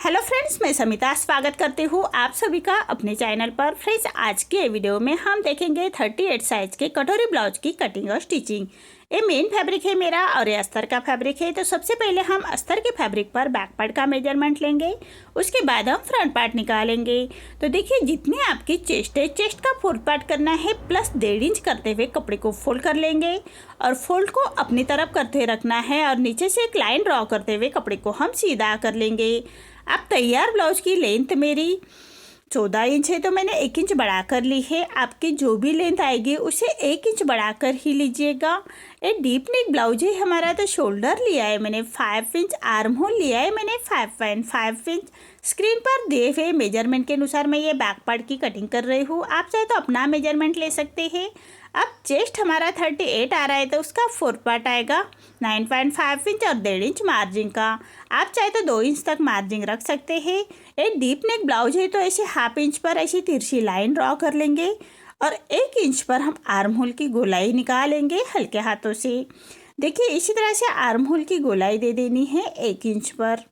Hello friends, मैं समिता स्वागत करती हूँ आप सभी का अपने चैनल पर। फ्रेंड्स, आज के वीडियो में हम देखेंगे 38 साइज के कटोरी ब्लाउज की कटिंग और स्टिचिंग। ये मेन फैब्रिक है मेरा और ये अस्तर का फैब्रिक है। तो सबसे पहले हम अस्तर के फैब्रिक पर बैक पार्ट का मेजरमेंट लेंगे, उसके बाद हम फ्रंट पार्ट निकालेंगे। तो देखिए, जितनी आपकी चेस्ट है, चेस्ट का फोल्ड पार्ट करना है प्लस 1.5 इंच करते हुए कपड़े को फोल्ड कर लेंगे और फोल्ड को अपनी तरफ करते रखना है और नीचे से एक लाइन ड्रॉ करते हुए कपड़े को हम सीधा कर लेंगे। अब तैयार ब्लाउज की लेंथ मेरी 14 इंच है, तो मैंने 1 इंच बढ़ा कर ली है। आपकी जो भी लेंथ आएगी उसे 1 इंच बढ़ा कर ही लीजिएगा। ये डीप नेक ब्लाउज है हमारा, तो शोल्डर लिया है मैंने 5 इंच, आर्म होल लिया है मैंने 5.5 इंच। स्क्रीन पर दिए हुए मेजरमेंट के अनुसार मैं ये बैक पार्ट की कटिंग कर रही हूँ। आप चाहे तो अपना मेजरमेंट ले सकते हैं। अब चेस्ट हमारा 38 आ रहा है, तो उसका फोर्थ पार्ट आएगा 9.5 इंच और 1.5 इंच मार्जिन का। आप चाहे तो 2 इंच तक मार्जिन रख सकते हैं। एक डीप नेक ब्लाउज है, तो ऐसे हाफ इंच पर ऐसी तिरछी लाइन ड्रॉ कर लेंगे और 1 इंच पर हम आर्म होल की गोलाई निकालेंगे हल्के हाथों से। देखिए, इसी तरह से आर्म होल की गोलाई दे देनी है 1 इंच पर।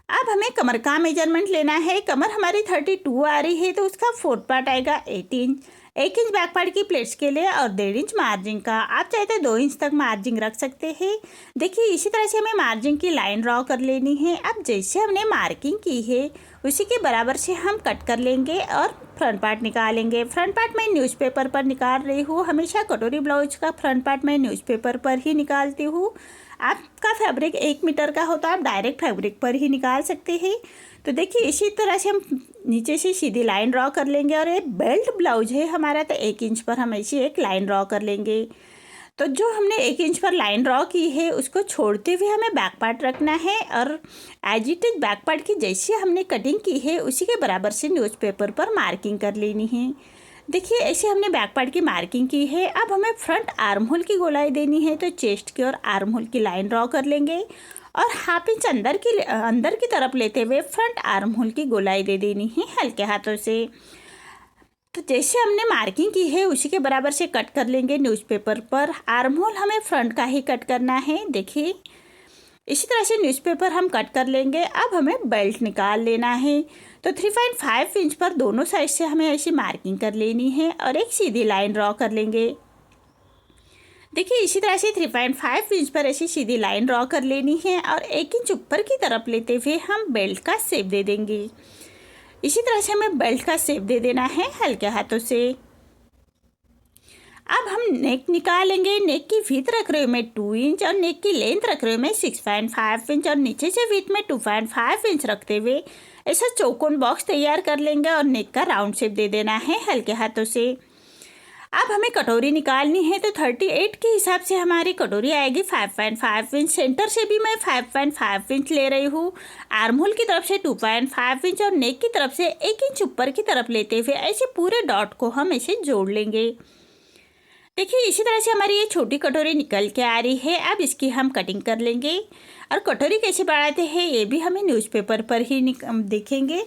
अब हमें कमर का मेजरमेंट लेना है। कमर हमारी 32 आ रही है, तो उसका फोर्थ पार्ट आएगा 8 इंच। 1 इंच बैक पार्ट की प्लेट्स के लिए और 1.5 इंच मार्जिन का। आप चाहे तो 2 इंच तक मार्जिन रख सकते हैं। देखिए, इसी तरह से हमें मार्जिन की लाइन ड्रॉ कर लेनी है। अब जैसे हमने मार्किंग की है उसी के बराबर से हम कट कर लेंगे और फ्रंट पार्ट निकालेंगे। फ्रंट पार्ट मैं न्यूज़पेपर पर निकाल रही हूँ। हमेशा कटोरी ब्लाउज का फ्रंट पार्ट मैं न्यूज़पेपर पर ही निकालती हूँ। आपका फैब्रिक 1 मीटर का हो तो आप डायरेक्ट फैब्रिक पर ही निकाल सकते हैं। तो देखिए, इसी तरह से हम नीचे से सीधी लाइन ड्रॉ कर लेंगे और ये बेल्ट ब्लाउज है हमारा, तो 1 इंच पर हम ऐसी एक लाइन ड्रॉ कर लेंगे। तो जो हमने 1 इंच पर लाइन ड्रॉ की है उसको छोड़ते हुए हमें बैक पार्ट रखना है और as it is back part की जैसी हमने कटिंग की है उसी के बराबर से न्यूज़पेपर पर मार्किंग कर लेनी है। देखिए, ऐसे हमने बैक पार्ट की मार्किंग की है। अब हमें फ्रंट आर्म होल की गोलाई देनी है, तो चेस्ट की और आर्म होल की लाइन ड्रॉ कर लेंगे और हाफ इंच अंदर की तरफ लेते हुए फ्रंट आर्म होल की गोलाई दे देनी है हल्के हाथों से। तो जैसे हमने मार्किंग की है उसी के बराबर से कट कर लेंगे न्यूज़पेपर पर। आर्म होल हमें फ्रंट का ही कट करना है। देखिए, इसी तरह से न्यूज़पेपर हम कट कर लेंगे। अब हमें बेल्ट निकाल लेना है, तो 3.5 इंच पर दोनों साइड से हमें ऐसी मार्किंग कर लेनी है और एक सीधी लाइन ड्रॉ कर लेंगे। देखिए, इसी तरह से 3.5 इंच पर ऐसी सीधी लाइन ड्रॉ कर लेनी है और 1 इंच ऊपर की तरफ लेते हुए हम बेल्ट का शेप दे देंगे। इसी तरह से हमें बेल्ट का शेप दे देना है हल्के हाथों से। अब हम नेक निकालेंगे। नेक की विड्थ रख रही हूँ मैं 2 इंच और नेक की लेंथ रख रही हूँ मैं 6.5 इंच और नीचे से विड्थ में 2.5 इंच रखते हुए ऐसा चौकोन बॉक्स तैयार कर लेंगे और नेक का राउंड शेप दे देना है हल्के हाथों से। अब हमें कटोरी निकालनी है, तो 38 के हिसाब से हमारी कटोरी आएगी 5.5 इंच। सेंटर से भी मैं 5.5 इंच ले रही हूँ। आर्म होल की तरफ से 2.5 इंच और नेक की तरफ से 1 इंच ऊपर की तरफ लेते हुए ऐसे पूरे डॉट को हम ऐसे जोड़ लेंगे। देखिए, इसी तरह से हमारी ये छोटी कटोरी निकल के आ रही है। अब इसकी हम कटिंग कर लेंगे और कटोरी कैसे बढ़ाते हैं ये भी हमें न्यूज़पेपर पर ही देखेंगे।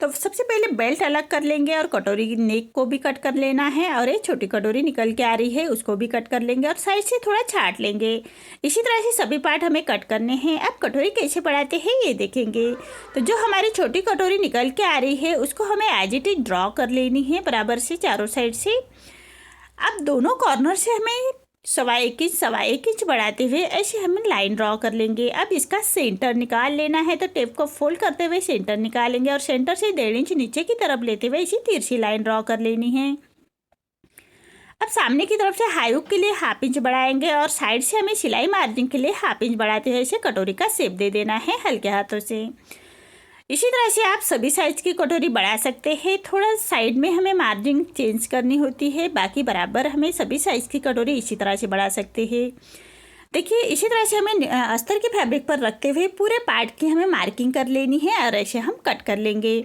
तो सबसे पहले बेल्ट अलग कर लेंगे और कटोरी की नेक को भी कट कर लेना है और ये छोटी कटोरी निकल के आ रही है उसको भी कट कर लेंगे और साइड से थोड़ा छाट लेंगे। इसी तरह से सभी पार्ट हमें कट करने हैं। अब कटोरी कैसे बढ़ाते हैं ये देखेंगे। तो जो हमारी छोटी कटोरी निकल के आ रही है उसको हमें एज इट इज ड्रॉ कर लेनी है बराबर से चारों साइड से। अब दोनों कॉर्नर से हमें 1.25 इंच बढ़ाते हुए ऐसे हमें लाइन ड्रॉ कर लेंगे। अब इसका सेंटर निकाल लेना है, तो टेप को फोल्ड करते हुए सेंटर निकालेंगे और सेंटर से 1.5 इंच नीचे की तरफ लेते हुए इसी तिरछी लाइन ड्रॉ कर लेनी है। अब सामने की तरफ से हाई हुक के लिए हाफ इंच बढ़ाएंगे और साइड से हमें सिलाई मार्जिन के लिए हाफ इंच बढ़ाते हुए इसे कटोरी का शेप दे देना है हल्के हाथों से। इसी तरह से आप सभी साइज की कटोरी बढ़ा सकते हैं। थोड़ा साइड में हमें मार्जिन चेंज करनी होती है, बाकी बराबर हमें सभी साइज की कटोरी इसी तरह से बढ़ा सकते हैं। देखिए, इसी तरह से हमें अस्तर के फैब्रिक पर रखते हुए पूरे पार्ट की हमें मार्किंग कर लेनी है और ऐसे हम कट कर लेंगे।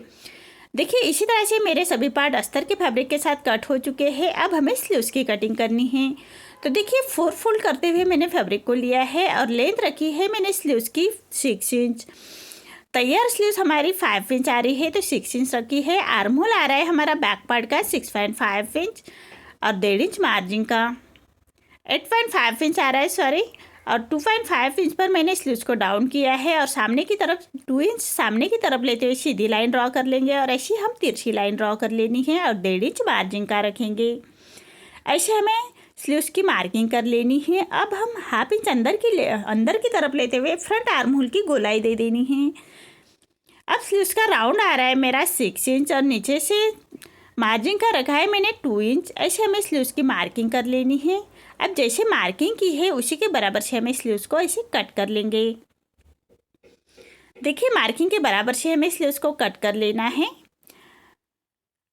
देखिए, इसी तरह से मेरे सभी पार्ट अस्तर के फैब्रिक के साथ कट हो चुके हैं। अब हमें स्लीव्स की कटिंग करनी है। तो देखिए, 4 फोल्ड करते हुए मैंने फैब्रिक को लिया है और लेंथ रखी है मैंने स्लीव्स की 6 इंच। तैयार स्लीव्स हमारी 5 इंच आ रही है, तो 6 इंच रखी है। आर्म होल आ रहा है हमारा बैक पार्ट का 6.5 इंच और 1.5 इंच मार्जिन का। 8.5 इंच आ रहा है, सॉरी। और 2.5 इंच पर मैंने स्लीव्स को डाउन किया है और सामने की तरफ 2 इंच सामने की तरफ लेते हुए सीधी लाइन ड्रॉ कर लेंगे और ऐसी हम तिरछी लाइन ड्रॉ कर लेनी है और 1.5 इंच मार्जिन का रखेंगे। ऐसे हमें स्लीव्स की मार्किंग कर लेनी है। अब हम हाफ इंच अंदर की तरफ लेते हुए फ्रंट आर्म होल की गोलाई दे देनी है। अब स्लीव्स का राउंड आ रहा है मेरा 6 इंच और नीचे से मार्जिन का रखा है मैंने 2 इंच। ऐसे हमें स्लीव्स की मार्किंग कर लेनी है। अब जैसे मार्किंग की है उसी के बराबर से हमें स्लीव्स को ऐसे कट कर लेंगे। देखिए मार्किंग के बराबर से हमें स्लीव्स को कट कर लेना है।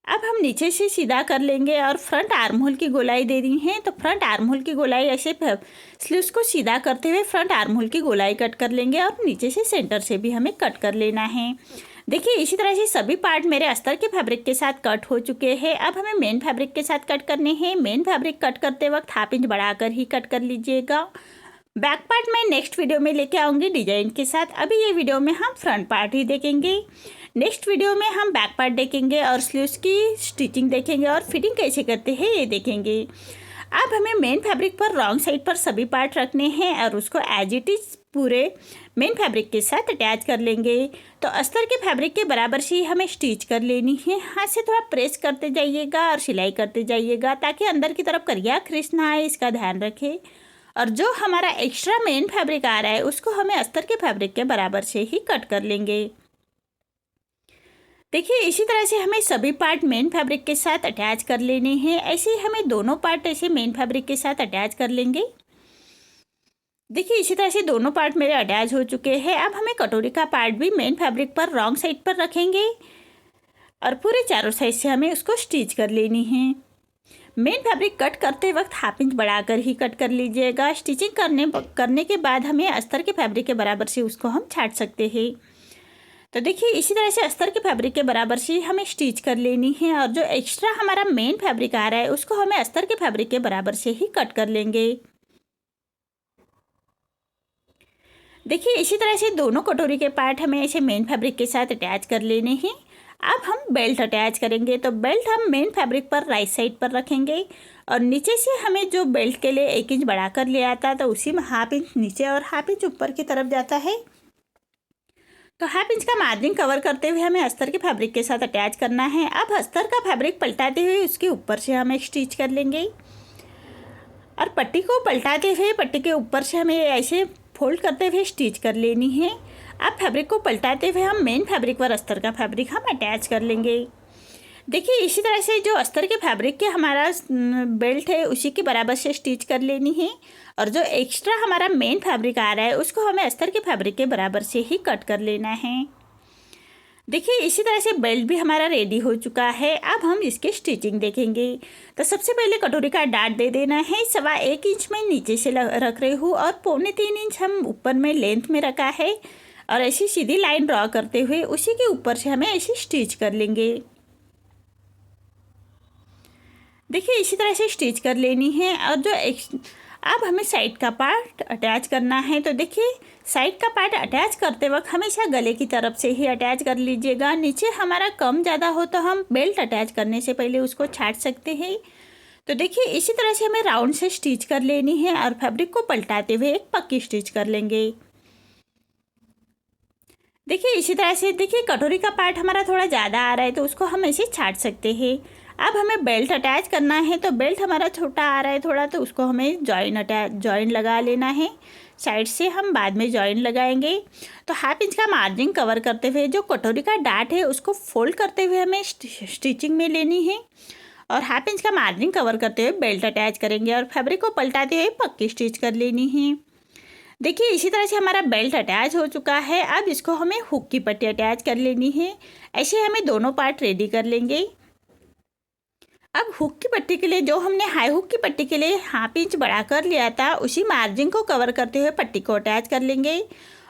अब हम नीचे से सीधा कर लेंगे और फ्रंट आर्म होल की गोलाई दे दी है। तो फ्रंट आर्म होल की गोलाई ऐसे स्लीव्स को सीधा करते हुए फ्रंट आर्म होल की गोलाई कट कर लेंगे और नीचे से सेंटर से भी हमें कट कर लेना है। देखिए इसी तरह से सभी पार्ट मेरे अस्तर के फैब्रिक के साथ कट हो चुके हैं। अब हमें मेन फैब्रिक के साथ कट करने हैं। मेन फैब्रिक कट करते वक्त हाफ इंच बढ़ाकर ही कट कर लीजिएगा। बैक पार्ट मैं नेक्स्ट वीडियो में लेके आऊँगी डिजाइन के साथ। अभी ये वीडियो में हम फ्रंट पार्ट ही देखेंगे। नेक्स्ट वीडियो में हम बैक पार्ट देखेंगे और स्लीव्स की स्टिचिंग देखेंगे और फिटिंग कैसे करते हैं ये देखेंगे। अब हमें मेन फैब्रिक पर रॉन्ग साइड पर सभी पार्ट रखने हैं और उसको एज इट इज़ पूरे मेन फैब्रिक के साथ अटैच कर लेंगे। तो अस्तर के फैब्रिक के बराबर से ही हमें स्टिच कर लेनी है। हाथ से थोड़ा प्रेस करते जाइएगा और सिलाई करते जाइएगा ताकि अंदर की तरफ करिया क्रिस ना आए, इसका ध्यान रखें। और जो हमारा एक्स्ट्रा मेन फैब्रिक आ रहा है उसको हमें अस्तर के फैब्रिक के बराबर से ही कट कर लेंगे। देखिए इसी तरह से हमें सभी पार्ट मेन फैब्रिक के साथ अटैच कर लेने हैं। ऐसे ही हमें दोनों पार्ट ऐसे मेन फैब्रिक के साथ अटैच कर लेंगे। देखिए इसी तरह से दोनों पार्ट मेरे अटैच हो चुके हैं। अब हमें कटोरी का पार्ट भी मेन फैब्रिक पर रॉन्ग साइड पर रखेंगे और पूरे चारों साइड से हमें उसको स्टिच कर लेनी है। मेन फैब्रिक कट करते वक्त हाफ इंच बढ़ाकर ही कट कर लीजिएगा। स्टिचिंग करने के बाद हमें अस्तर के फैब्रिक के बराबर से उसको हम छाट सकते हैं। तो देखिए इसी तरह से अस्तर के फैब्रिक के बराबर से हमें स्टिच कर लेनी है और जो एक्स्ट्रा हमारा मेन फैब्रिक आ रहा है उसको हमें अस्तर के फैब्रिक के बराबर से ही कट कर लेंगे। देखिए इसी तरह से दोनों कटोरी के पार्ट हमें ऐसे मेन फैब्रिक के साथ अटैच कर लेने हैं। अब हम बेल्ट अटैच करेंगे। तो बेल्ट हम मेन फैब्रिक पर राइट साइड पर रखेंगे और नीचे से हमें जो बेल्ट के लिए 1 इंच बढ़ाकर ले आता तो उसी में हाफ इंच नीचे और हाफ इंच ऊपर की तरफ जाता है। तो हाफ इंच का मार्जिन कवर करते हुए हमें अस्तर के फैब्रिक के साथ अटैच करना है। अब अस्तर का फैब्रिक पलटाते हुए उसके ऊपर से हम एक स्टिच कर लेंगे और पट्टी को पलटाते हुए पट्टी के ऊपर से हमें ऐसे फोल्ड करते हुए स्टिच कर लेनी है। अब फैब्रिक को पलटाते हुए हम मेन फैब्रिक पर अस्तर का फैब्रिक हम अटैच कर लेंगे। देखिए इसी तरह से जो अस्तर के फैब्रिक के हमारा बेल्ट है उसी के बराबर से स्टिच कर लेनी है और जो एक्स्ट्रा हमारा मेन फैब्रिक आ रहा है उसको हमें अस्तर के फैब्रिक के बराबर से ही कट कर लेना है। देखिए इसी तरह से बेल्ट भी हमारा रेडी हो चुका है। अब हम इसके स्टिचिंग देखेंगे। तो सबसे पहले कटोरी का डाट दे देना है। 1.25 इंच में नीचे से रख रही हूँ और 3.25 इंच हम ऊपर में लेंथ में रखा है और ऐसी सीधी लाइन ड्रॉ करते हुए उसी के ऊपर से हमें ऐसे स्टिच कर लेंगे। देखिए इसी तरह से स्टिच कर लेनी है और जो अब हमें साइड का पार्ट अटैच करना है। तो देखिए साइड का पार्ट अटैच करते वक्त हमेशा गले की तरफ से ही अटैच कर लीजिएगा। नीचे हमारा कम ज़्यादा हो तो हम बेल्ट अटैच करने से पहले उसको छाट सकते हैं। तो देखिए इसी तरह से हमें राउंड से स्टिच कर लेनी है और फैब्रिक को पलटाते हुए एक पक्की स्टिच कर लेंगे। देखिए इसी तरह से देखिए कटोरी का पार्ट हमारा थोड़ा ज़्यादा आ रहा है तो उसको हम ऐसे छाट सकते हैं। अब हमें बेल्ट अटैच करना है। तो बेल्ट हमारा छोटा आ रहा है थोड़ा तो उसको हमें जॉइन लगा लेना है। साइड से हम बाद में जॉइन लगाएंगे। तो हाफ इंच का मार्जिन कवर करते हुए जो कटोरी का डाट है उसको फोल्ड करते हुए हमें स्टिचिंग में लेनी है और हाफ इंच का मार्जिन कवर करते हुए बेल्ट अटैच करेंगे और फैब्रिक को पलटाते हुए पक्की स्टिच कर लेनी है। देखिए इसी तरह से हमारा बेल्ट अटैच हो चुका है। अब इसको हमें हुक की पट्टी अटैच कर लेनी है। ऐसे हमें दोनों पार्ट रेडी कर लेंगे। अब हुक की पट्टी के लिए जो हमने हाई हुक की पट्टी के लिए हाफ इंच बढ़ा कर लिया था उसी मार्जिन को कवर करते हुए पट्टी को अटैच कर लेंगे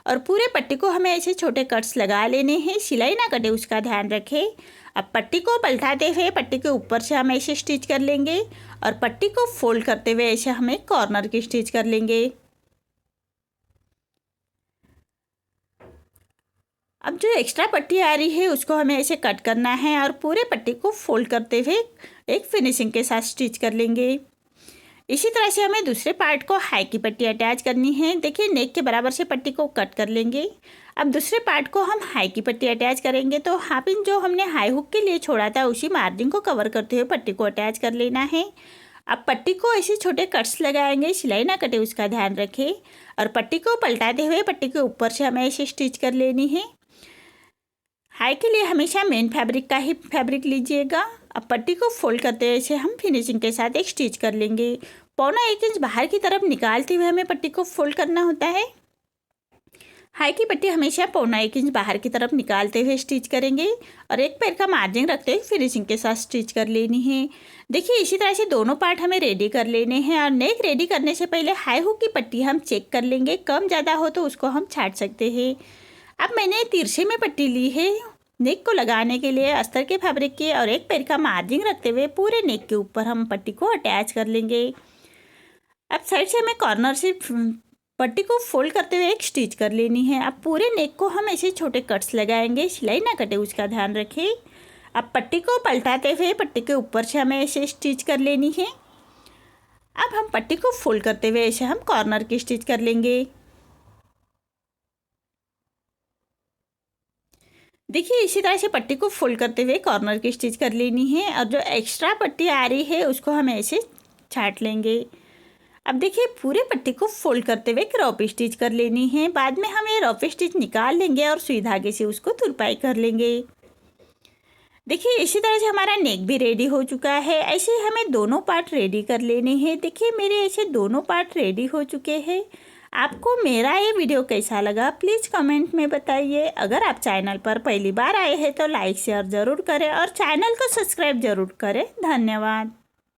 और पूरे पट्टी को हमें ऐसे छोटे कट्स लगा लेने हैं। सिलाई ना कटे उसका ध्यान रखें। अब पट्टी को पलटाते हुए पट्टी के ऊपर से हम ऐसे स्टिच कर लेंगे और पट्टी को फोल्ड करते हुए ऐसे हमें कॉर्नर की स्टिच कर लेंगे। अब जो एक्स्ट्रा पट्टी आ रही है उसको हमें ऐसे कट करना है और पूरे पट्टी को फोल्ड करते हुए एक फिनिशिंग के साथ स्टिच कर लेंगे। इसी तरह से हमें दूसरे पार्ट को हाई की पट्टी अटैच करनी है। देखिए नेक के बराबर से पट्टी को कट कर लेंगे। अब दूसरे पार्ट को हम हाई की पट्टी अटैच करेंगे, तो हाफ इंच जो हमने हाई हुक के लिए छोड़ा था उसी मार्जिन को कवर करते हुए पट्टी को अटैच कर लेना है। अब पट्टी को ऐसे छोटे कट्स लगाएंगे, सिलाई ना कटे उसका ध्यान रखें। और पट्टी को पलटाते हुए पट्टी के ऊपर से हमें ऐसे स्टिच कर लेनी है। हाई के लिए हमेशा मेन फैब्रिक का ही फैब्रिक लीजिएगा। अब पट्टी को फोल्ड करते हुए इसे हम फिनिशिंग के साथ एक स्टिच कर लेंगे। 1.25 इंच बाहर की तरफ निकालते हुए हमें पट्टी को फोल्ड करना होता है। हाई की पट्टी हमेशा 1.25 इंच बाहर की तरफ निकालते हुए स्टिच करेंगे और एक पैर का मार्जिन रखते हुए फिनिशिंग के साथ स्टिच कर लेनी है। देखिए इसी तरह से दोनों पार्ट हमें रेडी कर लेने हैं। और नेक रेडी करने से पहले हाई हुक की पट्टी हम चेक कर लेंगे, कम ज़्यादा हो तो उसको हम छाट सकते हैं। अब मैंने तिरछे में पट्टी ली है नेक को लगाने के लिए अस्तर के फैब्रिक की, और एक पैर का मार्जिन रखते हुए पूरे नेक के ऊपर हम पट्टी को अटैच कर लेंगे। अब साइड से हमें कॉर्नर से पट्टी को फोल्ड करते हुए एक स्टिच कर लेनी है। अब पूरे नेक को हम ऐसे छोटे कट्स लगाएंगे, सिलाई ना कटे उसका ध्यान रखें। अब पट्टी को पलटाते हुए पट्टी के ऊपर से हमें ऐसे स्टिच कर लेनी है। अब हम पट्टी को फोल्ड करते हुए ऐसे हम कॉर्नर की स्टिच कर लेंगे। देखिए इसी तरह से पट्टी को फोल्ड करते हुए कॉर्नर की स्टिच कर लेनी है, और जो एक्स्ट्रा पट्टी आ रही है उसको हम ऐसे छाट लेंगे। अब देखिए पूरे पट्टी को फोल्ड करते हुए रॉप स्टिच कर लेनी है। बाद में हम ये रॉप स्टिच निकाल लेंगे और सुई धागे से उसको तुरपाई कर लेंगे। देखिए इसी तरह से हमारा नेक भी रेडी हो चुका है। ऐसे ही हमें दोनों पार्ट रेडी कर लेने हैं। देखिए मेरे ऐसे दोनों पार्ट रेडी हो चुके हैं। आपको मेरा ये वीडियो कैसा लगा प्लीज़ कमेंट में बताइए। अगर आप चैनल पर पहली बार आए हैं तो लाइक शेयर ज़रूर करें और चैनल को सब्सक्राइब ज़रूर करें। धन्यवाद।